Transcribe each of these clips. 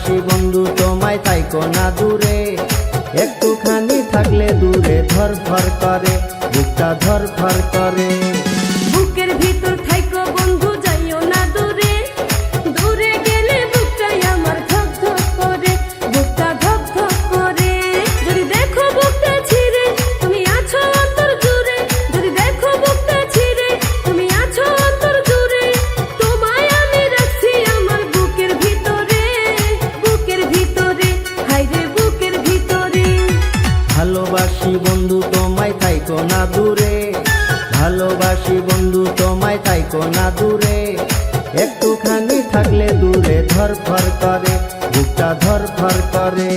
ভালোবাসি বন্ধু তোমায় থাইকো না দূরে, একটুখানি থাকলে দূরে ধরফর করে, বুকটা ধরফর করে। বুকের ভিতর থাইকো বন্ধু যাইও না দূরে, দূরে গেলে বুকটাই আমার ধক ধক করে, বুকটা ধক ধক করে। যদি দেখো বুকটা ছিঁড়ে তুমি আছো অন্তর জুড়ে, যদি দেখো বুকটা ছিঁড়ে তুমি আছো অন্তর জুড়ে, তোমায় আমি রাখছি আমার বুকের ভিতরে, বুকের ভিতরে, হায়রে বুকের ভিতরে। ভালোবাসি বন্ধু তোমায় থাইকো না দূরে, ভালোবাসি বন্ধু তোমায় থাইকো না দূরে, একটুখানি থাকলে দূরে ধরফর করে, বুকটা ধরফর করে।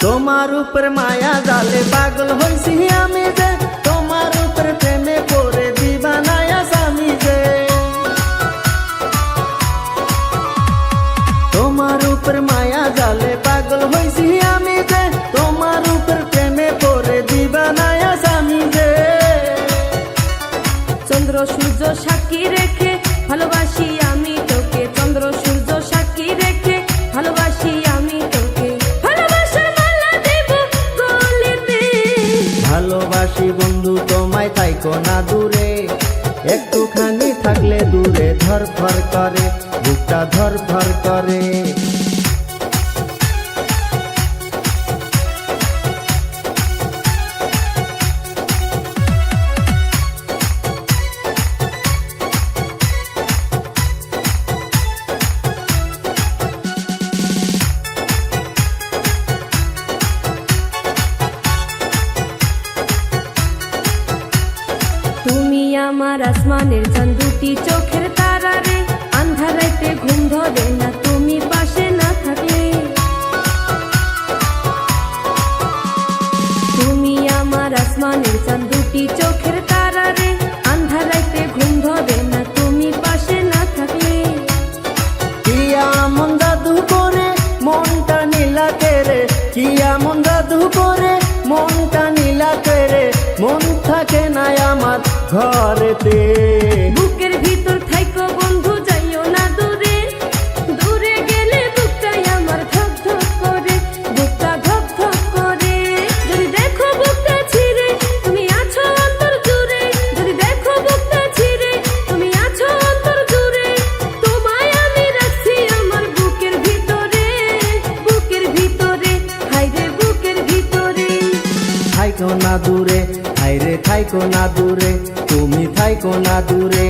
তোমার উপর মায়া জালে পাগল হইছি আমি যে, তোমার উপর প্রেমে পড়ে দিবানায়া স্বামী যে। তোমার উপর মায়া জালে পাগল হইছি আমি যে, তোমার উপর প্রেমে পড়ে দিবানায়া স্বামী যে। চন্দ্র সূর্য সাক্ষী রেখে ভালোবাসি আমি তোকে, চন্দ্র সূর্য সাক্ষী রেখে ভালোবাসি আমি তোকে, ভালোবাসার মালা দেব গলেতে। ভালোবাসি বন্ধু তোমায় থাইকো না দূরে, একটুখানি থাকলে দূরে ধরফর করে, বুকটা ধরফর করে। তুমি আমার আসমানের চাঁদ, দুটি চোখের তারা রে, আন্ধার রাতে ঘুম ধরে না তুমি পাশে না থাকলে। তুমি আমার আসমানের চাঁদ, দুটি চোখের তারা রে, আন্ধার রাতে ঘুম ধরে না তুমি পাশে না থাকলে। কি এমন জাদু করে মনটা নীলা করে, কি এমন জাদু করে মনটা নীলা করে, মন থাকে না আমার ঘরেতে। বুকের ভিতর থাইকো বন্ধু যাইও না দূরে, দূরে গেলে বুকটাই আমার ধক ধক করে, বুকটা ধক ধক করে। যদি দেখো বুকটা ছিঁড়ে তুমি আছো অন্তর জুড়ে, যদি দেখো বুকটা ছিঁড়ে তুমি আছো অন্তর জুড়ে, তোমায় আমি রাখছি আমার বুকের ভিতরে, বুকের ভিতরে, হায়রে বুকের ভিতরে। থাইকো না দূরে, হায়রে থাইকো না দূরে, তুমি থাইকো না দূরে।